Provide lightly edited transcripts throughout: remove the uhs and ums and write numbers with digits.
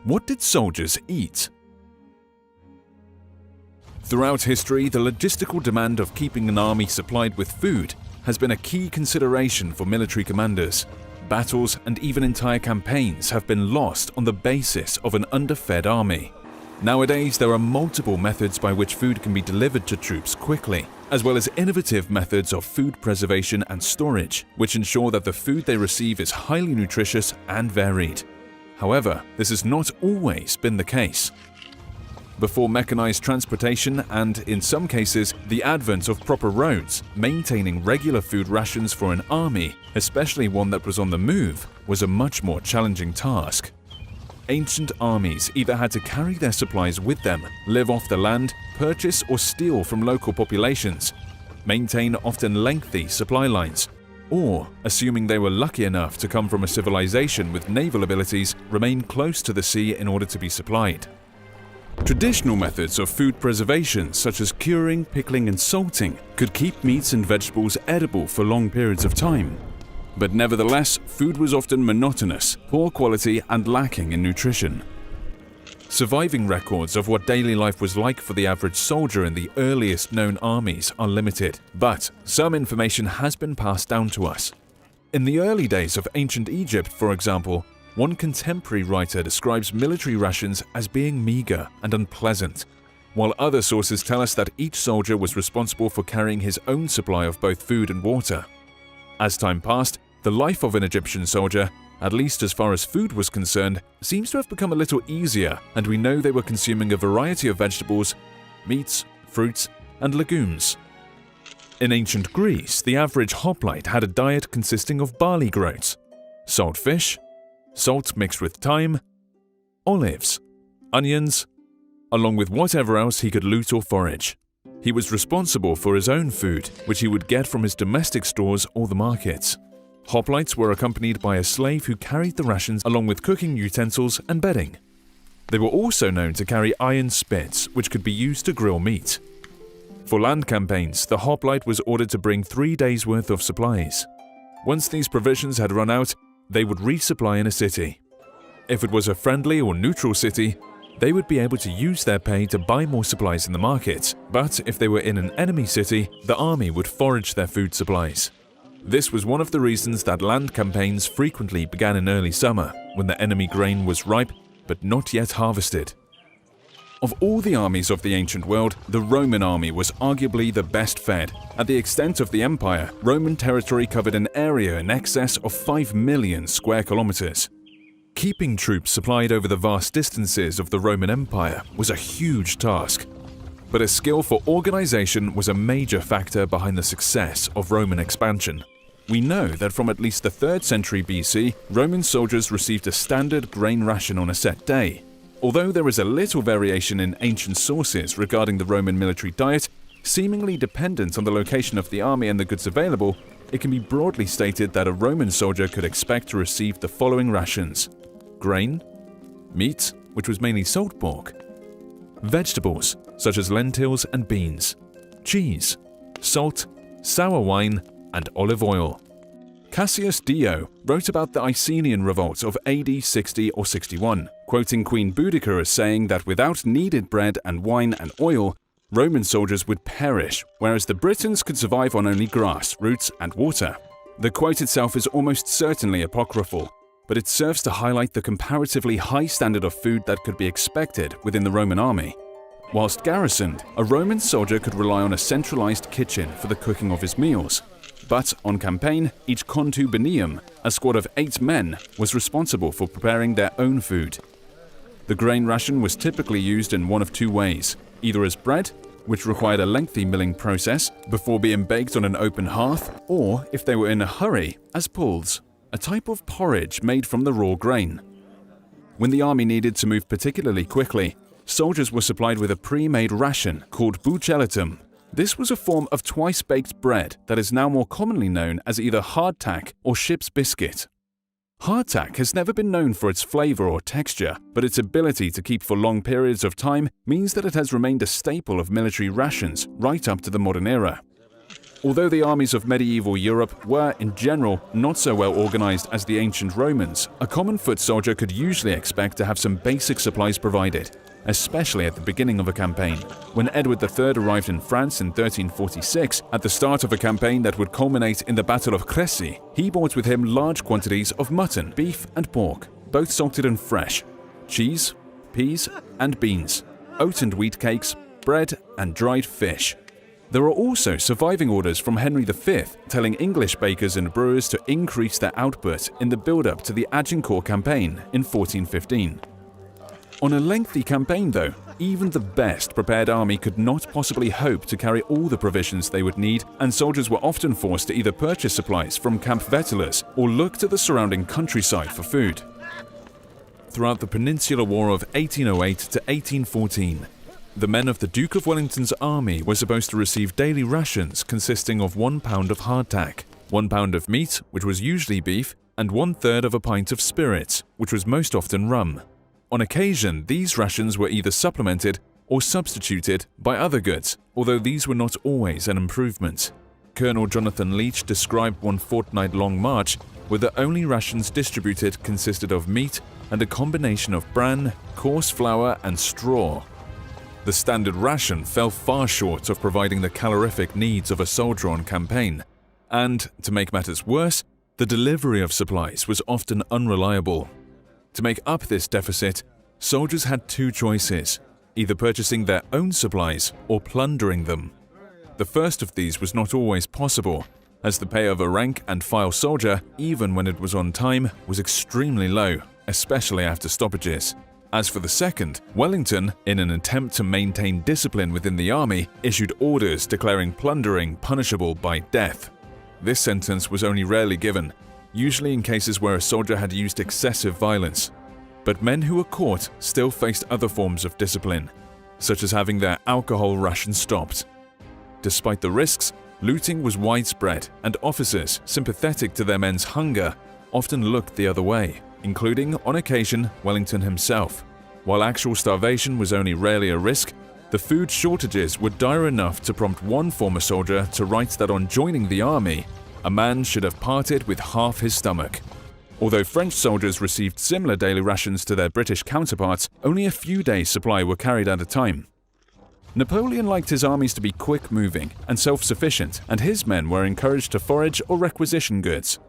What did soldiers eat? Throughout history, the logistical demand of keeping an army supplied with food has been a key consideration for military commanders. Battles and even entire campaigns have been lost on the basis of an underfed army. Nowadays, there are multiple methods by which food can be delivered to troops quickly, as well as innovative methods of food preservation and storage, which ensure that the food they receive is highly nutritious and varied. However, this has not always been the case. Before mechanized transportation and, in some cases, the advent of proper roads, maintaining regular food rations for an army, especially one that was on the move, was a much more challenging task. Ancient armies either had to carry their supplies with them, live off the land, purchase or steal from local populations, maintain often lengthy supply lines, or, assuming they were lucky enough to come from a civilization with naval abilities, remain close to the sea in order to be supplied. Traditional methods of food preservation, such as curing, pickling and salting, could keep meats and vegetables edible for long periods of time. But nevertheless, food was often monotonous, poor quality and lacking in nutrition. Surviving records of what daily life was like for the average soldier in the earliest known armies are limited, but some information has been passed down to us. In the early days of ancient Egypt, for example, one contemporary writer describes military rations as being meager and unpleasant, while other sources tell us that each soldier was responsible for carrying his own supply of both food and water. As time passed, the life of an Egyptian soldier, at least as far as food was concerned, seems to have become a little easier, and we know they were consuming a variety of vegetables, meats, fruits, and legumes. In ancient Greece, the average hoplite had a diet consisting of barley groats, salt fish, salt mixed with thyme, olives, onions, along with whatever else he could loot or forage. He was responsible for his own food, which he would get from his domestic stores or the markets. Hoplites were accompanied by a slave who carried the rations along with cooking utensils and bedding. They were also known to carry iron spits, which could be used to grill meat. For land campaigns, the hoplite was ordered to bring 3 days' worth of supplies. Once these provisions had run out, they would resupply in a city. If it was a friendly or neutral city, they would be able to use their pay to buy more supplies in the market, but if they were in an enemy city, the army would forage their food supplies. This was one of the reasons that land campaigns frequently began in early summer, when the enemy grain was ripe but not yet harvested. Of all the armies of the ancient world, the Roman army was arguably the best fed. At the extent of the empire, Roman territory covered an area in excess of 5 million square kilometers. Keeping troops supplied over the vast distances of the Roman Empire was a huge task. But a skill for organization was a major factor behind the success of Roman expansion. We know that from at least the 3rd century BC, Roman soldiers received a standard grain ration on a set day. Although there is a little variation in ancient sources regarding the Roman military diet, seemingly dependent on the location of the army and the goods available, it can be broadly stated that a Roman soldier could expect to receive the following rations: grain, meat, which was mainly salt pork, vegetables, such as lentils and beans, cheese, salt, sour wine, and olive oil. Cassius Dio wrote about the Icenian revolt of AD 60 or 61, quoting Queen Boudicca as saying that without kneaded bread and wine and oil, Roman soldiers would perish, whereas the Britons could survive on only grass, roots, and water. The quote itself is almost certainly apocryphal, but it serves to highlight the comparatively high standard of food that could be expected within the Roman army. Whilst garrisoned, a Roman soldier could rely on a centralized kitchen for the cooking of his meals. But on campaign, each contubernium, a squad of 8 men, was responsible for preparing their own food. The grain ration was typically used in one of 2 ways, either as bread, which required a lengthy milling process before being baked on an open hearth, or, if they were in a hurry, as pulse, a type of porridge made from the raw grain. When the army needed to move particularly quickly, soldiers were supplied with a pre-made ration called buccellatum. This was a form of twice-baked bread that is now more commonly known as either hardtack or ship's biscuit. Hardtack has never been known for its flavor or texture, but its ability to keep for long periods of time means that it has remained a staple of military rations right up to the modern era. Although the armies of medieval Europe were, in general, not so well organized as the ancient Romans, a common foot soldier could usually expect to have some basic supplies provided, especially at the beginning of a campaign. When Edward III arrived in France in 1346, at the start of a campaign that would culminate in the Battle of Crécy, he brought with him large quantities of mutton, beef and pork, both salted and fresh, cheese, peas and beans, oat and wheat cakes, bread and dried fish. There are also surviving orders from Henry V telling English bakers and brewers to increase their output in the build-up to the Agincourt campaign in 1415. On a lengthy campaign, though, even the best prepared army could not possibly hope to carry all the provisions they would need, and soldiers were often forced to either purchase supplies from Kampfvettelers or look to the surrounding countryside for food. Throughout the Peninsular War of 1808 to 1814, the men of the Duke of Wellington's army were supposed to receive daily rations consisting of 1 pound of hardtack, 1 pound of meat, which was usually beef, and 1/3 of a pint of spirits, which was most often rum. On occasion, these rations were either supplemented or substituted by other goods, although these were not always an improvement. Colonel Jonathan Leach described one fortnight-long march where the only rations distributed consisted of meat and a combination of bran, coarse flour, and straw. The standard ration fell far short of providing the calorific needs of a soldier on campaign, and, to make matters worse, the delivery of supplies was often unreliable. To make up this deficit, soldiers had two choices, either purchasing their own supplies or plundering them. The first of these was not always possible, as the pay of a rank-and-file soldier, even when it was on time, was extremely low, especially after stoppages. As for the second, Wellington, in an attempt to maintain discipline within the army, issued orders declaring plundering punishable by death. This sentence was only rarely given, usually in cases where a soldier had used excessive violence. But men who were caught still faced other forms of discipline, such as having their alcohol ration stopped. Despite the risks, looting was widespread, and officers, sympathetic to their men's hunger, often looked the other way, including, on occasion, Wellington himself. While actual starvation was only rarely a risk, the food shortages were dire enough to prompt one former soldier to write that on joining the army, a man should have parted with half his stomach. Although French soldiers received similar daily rations to their British counterparts, only a few days' supply were carried at a time. Napoleon liked his armies to be quick-moving and self-sufficient, and his men were encouraged to forage or requisition goods.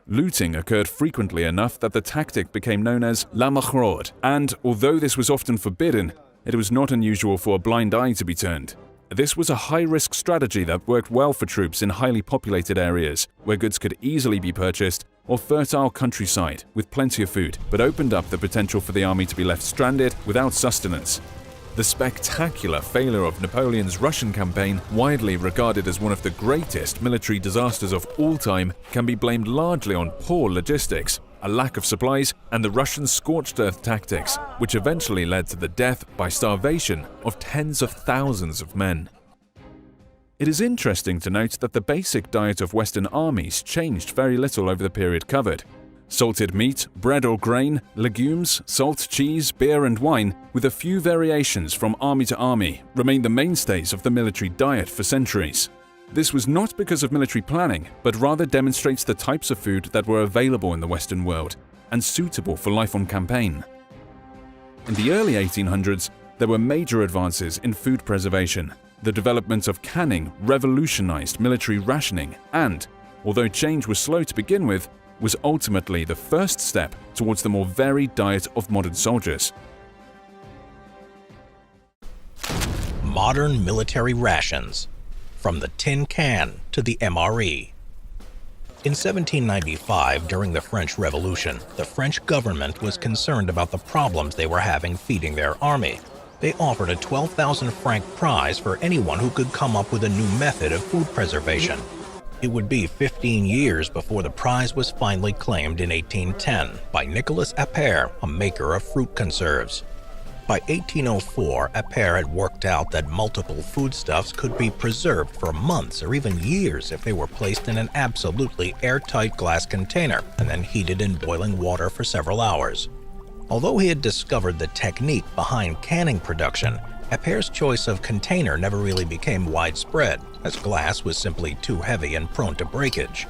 Looting occurred frequently enough that the tactic became known as la maraude, and although this was often forbidden, it was not unusual for a blind eye to be turned. This was a high-risk strategy that worked well for troops in highly populated areas, where goods could easily be purchased, or fertile countryside with plenty of food, but opened up the potential for the army to be left stranded without sustenance. The spectacular failure of Napoleon's Russian campaign, widely regarded as one of the greatest military disasters of all time, can be blamed largely on poor logistics, a lack of supplies, and the Russian scorched earth tactics, which eventually led to the death by starvation of tens of thousands of men. It is interesting to note that the basic diet of Western armies changed very little over the period covered. Salted meat, bread or grain, legumes, salt, cheese, beer and wine, with a few variations from army to army, remained the mainstays of the military diet for centuries. This was not because of military planning, but rather demonstrates the types of food that were available in the Western world and suitable for life on campaign. In the early 1800s, there were major advances in food preservation. The development of canning revolutionized military rationing and, although change was slow to begin with, was ultimately the first step towards the more varied diet of modern soldiers. Modern military rations, from the tin can to the MRE. In 1795, during the French Revolution, the French government was concerned about the problems they were having feeding their army. They offered a 12,000 franc prize for anyone who could come up with a new method of food preservation. It would be 15 years before the prize was finally claimed in 1810 by Nicolas Appert, a maker of fruit conserves. By 1804, Appert had worked out that multiple foodstuffs could be preserved for months or even years if they were placed in an absolutely airtight glass container and then heated in boiling water for several hours. Although he had discovered the technique behind canning production, Appert's choice of container never really became widespread. as glass was simply too heavy and prone to breakage.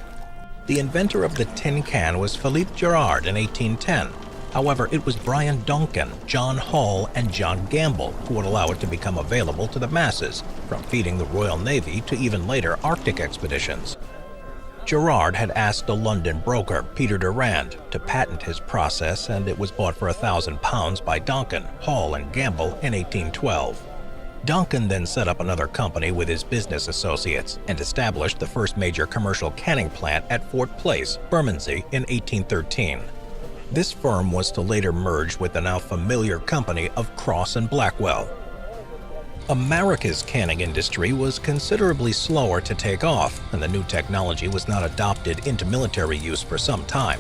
The inventor of the tin can was Philippe Girard in 1810. However, it was Brian Duncan, John Hall, and John Gamble who would allow it to become available to the masses, from feeding the Royal Navy to even later Arctic expeditions. Girard had asked a London broker, Peter Durand, to patent his process, and it was bought for £1,000 by Duncan, Hall, and Gamble in 1812. Duncan then set up another company with his business associates and established the first major commercial canning plant at Fort Place, Bermondsey, in 1813. This firm was to later merge with the now familiar company of Cross and Blackwell. America's canning industry was considerably slower to take off, and the new technology was not adopted into military use for some time.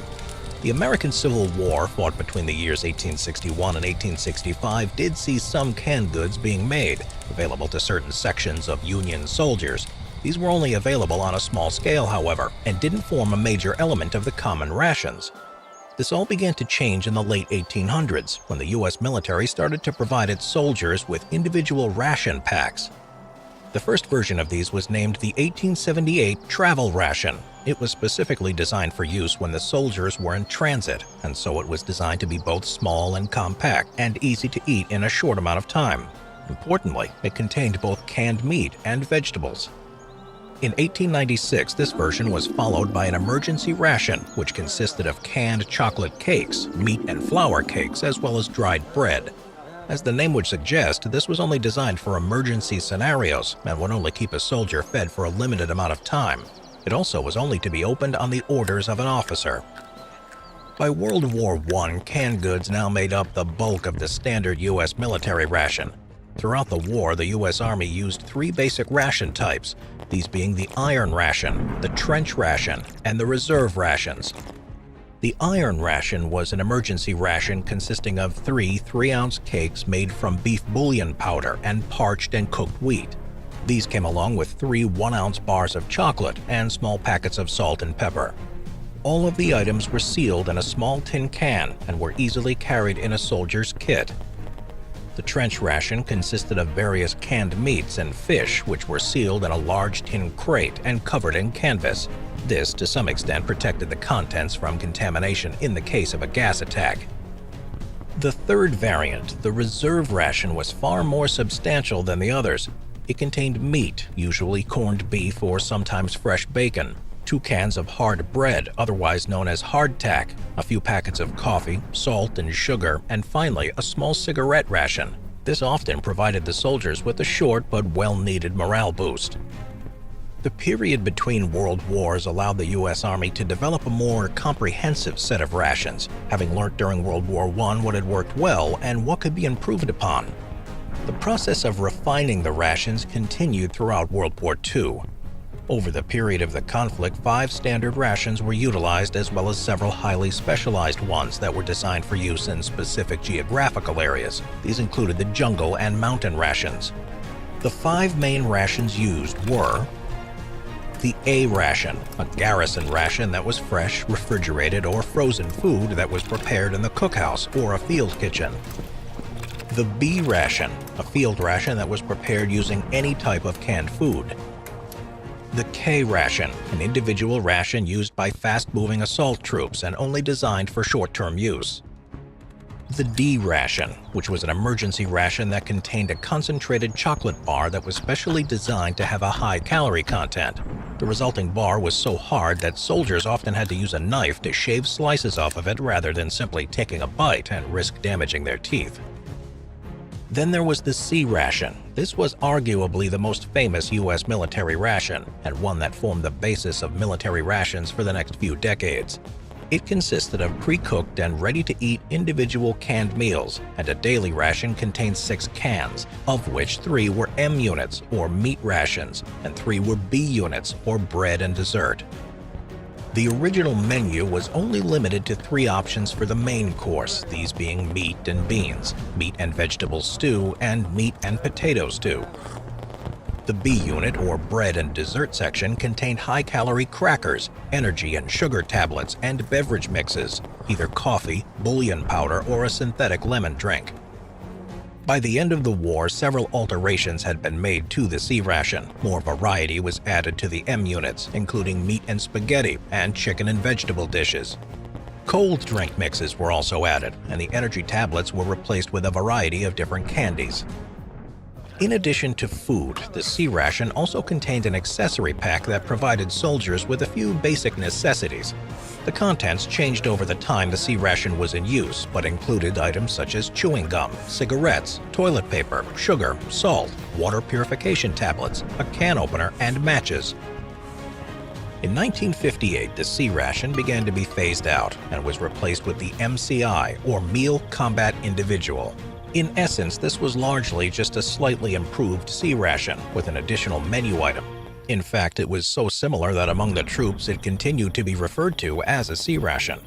The American Civil War, fought between the years 1861 and 1865, did see some canned goods being made, available to certain sections of Union soldiers. These were only available on a small scale, however, and didn't form a major element of the common rations. This all began to change in the late 1800s, when the U.S. military started to provide its soldiers with individual ration packs. The first version of these was named the 1878 Travel Ration. It was specifically designed for use when the soldiers were in transit, and so it was designed to be both small and compact and easy to eat in a short amount of time. Importantly, it contained both canned meat and vegetables. In 1896, this version was followed by an emergency ration, which consisted of canned chocolate cakes, meat and flour cakes, as well as dried bread. As the name would suggest, this was only designed for emergency scenarios and would only keep a soldier fed for a limited amount of time. It also was only to be opened on the orders of an officer. By World War I, canned goods now made up the bulk of the standard U.S. military ration. Throughout the war, the U.S. Army used three basic ration types, these being the iron ration, the trench ration, and the reserve rations. The iron ration was an emergency ration consisting of three 3-ounce cakes made from beef bouillon powder and parched and cooked wheat. These came along with 3 1-ounce bars of chocolate and small packets of salt and pepper. All of the items were sealed in a small tin can and were easily carried in a soldier's kit. The trench ration consisted of various canned meats and fish, which were sealed in a large tin crate and covered in canvas. This, to some extent, protected the contents from contamination in the case of a gas attack. The third variant, the reserve ration, was far more substantial than the others. It contained meat, usually corned beef or sometimes fresh bacon, 2 cans of hard bread, otherwise known as hardtack, a few packets of coffee, salt and sugar, and finally a small cigarette ration. This often provided the soldiers with a short but well-needed morale boost. The period between world wars allowed the U.S. Army to develop a more comprehensive set of rations, having learned during World War I what had worked well and what could be improved upon. The process of refining the rations continued throughout World War II. Over the period of the conflict, 5 standard rations were utilized, as well as several highly specialized ones that were designed for use in specific geographical areas. These included the jungle and mountain rations. The 5 main rations used were the A ration, a garrison ration that was fresh, refrigerated, or frozen food that was prepared in the cookhouse or a field kitchen. The B ration, a field ration that was prepared using any type of canned food. The K ration, an individual ration used by fast-moving assault troops and only designed for short-term use. The D ration, which was an emergency ration that contained a concentrated chocolate bar that was specially designed to have a high calorie content. The resulting bar was so hard that soldiers often had to use a knife to shave slices off of it rather than simply taking a bite and risk damaging their teeth. Then there was the C ration. This was arguably the most famous U.S. military ration, and one that formed the basis of military rations for the next few decades. It consisted of pre-cooked and ready-to-eat individual canned meals, and a daily ration contained 6 cans, of which 3 were M units, or meat rations, and 3 were B units, or bread and dessert. The original menu was only limited to 3 options for the main course, these being meat and beans, meat and vegetable stew, and meat and potato stew. The B unit, or bread and dessert section, contained high-calorie crackers, energy and sugar tablets, and beverage mixes, either coffee, bouillon powder, or a synthetic lemon drink. By the end of the war, several alterations had been made to the C ration. More variety was added to the M units, including meat and spaghetti and chicken and vegetable dishes. Cold drink mixes were also added, and the energy tablets were replaced with a variety of different candies. In addition to food, the C ration also contained an accessory pack that provided soldiers with a few basic necessities. The contents changed over the time the C ration was in use, but included items such as chewing gum, cigarettes, toilet paper, sugar, salt, water purification tablets, a can opener, and matches. In 1958, the C ration began to be phased out and was replaced with the MCI, or Meal Combat Individual. In essence, this was largely just a slightly improved C ration with an additional menu item. In fact, it was so similar that among the troops it continued to be referred to as a C ration.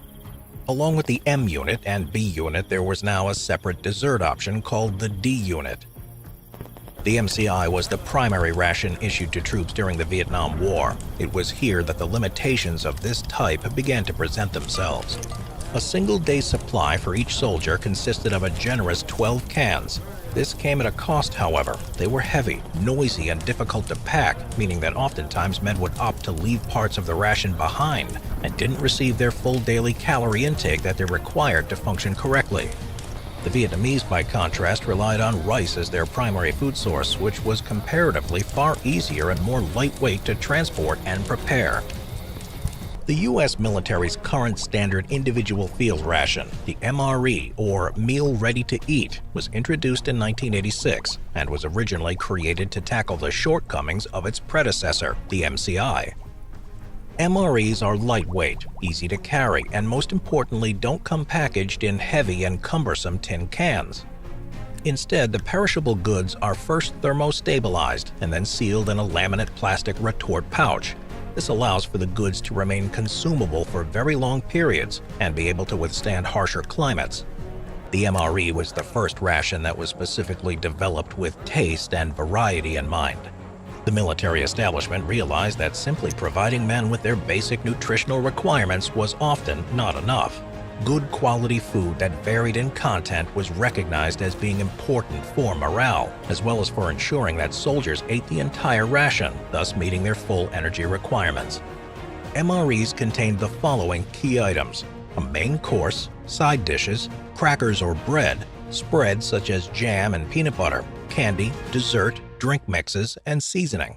Along with the M unit and B unit, there was now a separate dessert option called the D unit. The MCI was the primary ration issued to troops during the Vietnam War. It was here that the limitations of this type began to present themselves. A single-day supply for each soldier consisted of a generous 12 cans. This came at a cost, however. They were heavy, noisy, and difficult to pack, meaning that oftentimes men would opt to leave parts of the ration behind and didn't receive their full daily calorie intake that they required to function correctly. The Vietnamese, by contrast, relied on rice as their primary food source, which was comparatively far easier and more lightweight to transport and prepare. The U.S. military's current standard individual field ration, the MRE, or Meal Ready to Eat, was introduced in 1986 and was originally created to tackle the shortcomings of its predecessor, the MCI. MREs are lightweight, easy to carry, and most importantly don't come packaged in heavy and cumbersome tin cans. Instead, the perishable goods are first thermostabilized and then sealed in a laminate plastic retort pouch. This allows for the goods to remain consumable for very long periods and be able to withstand harsher climates. The MRE was the first ration that was specifically developed with taste and variety in mind. The military establishment realized that simply providing men with their basic nutritional requirements was often not enough. Good quality food that varied in content was recognized as being important for morale, as well as for ensuring that soldiers ate the entire ration, thus meeting their full energy requirements. MREs contained the following key items: a main course, side dishes, crackers or bread, spreads such as jam and peanut butter, candy, dessert, drink mixes, and seasoning.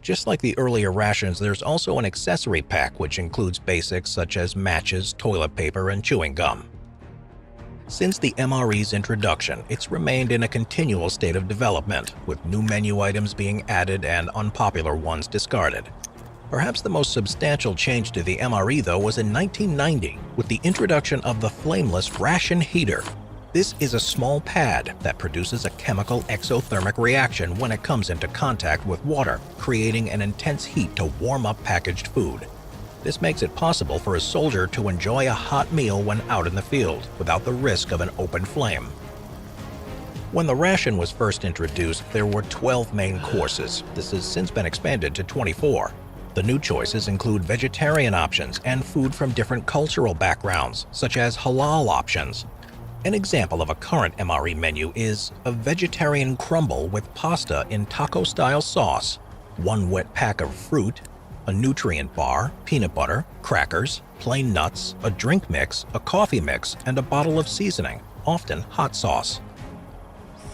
Just like the earlier rations, there's also an accessory pack which includes basics such as matches, toilet paper, and chewing gum. Since the MRE's introduction, it's remained in a continual state of development, with new menu items being added and unpopular ones discarded. Perhaps the most substantial change to the MRE, though, was in 1990 with the introduction of the flameless ration heater. This is a small pad that produces a chemical exothermic reaction when it comes into contact with water, creating an intense heat to warm up packaged food. This makes it possible for a soldier to enjoy a hot meal when out in the field, without the risk of an open flame. When the ration was first introduced, there were 12 main courses. This has since been expanded to 24. The new choices include vegetarian options and food from different cultural backgrounds, such as halal options. An example of a current MRE menu is a vegetarian crumble with pasta in taco-style sauce, one wet pack of fruit, a nutrient bar, peanut butter, crackers, plain nuts, a drink mix, a coffee mix, and a bottle of seasoning, often hot sauce.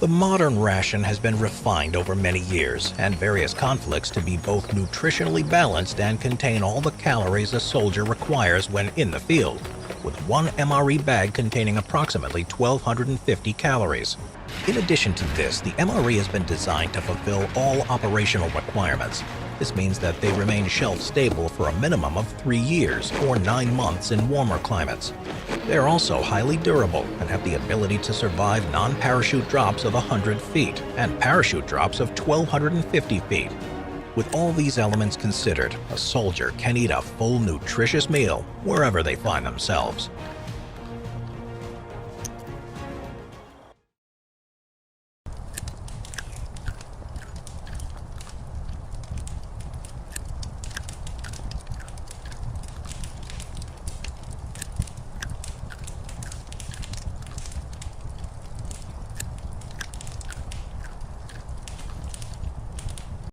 The modern ration has been refined over many years and various conflicts to be both nutritionally balanced and contain all the calories a soldier requires when in the field, with one MRE bag containing approximately 1,250 calories. In addition to this, the MRE has been designed to fulfill all operational requirements. This means that they remain shelf-stable for a minimum of 3 years or 9 months in warmer climates. They are also highly durable and have the ability to survive non-parachute drops of 100 feet and parachute drops of 1,250 feet. With all these elements considered, a soldier can eat a full, nutritious meal wherever they find themselves.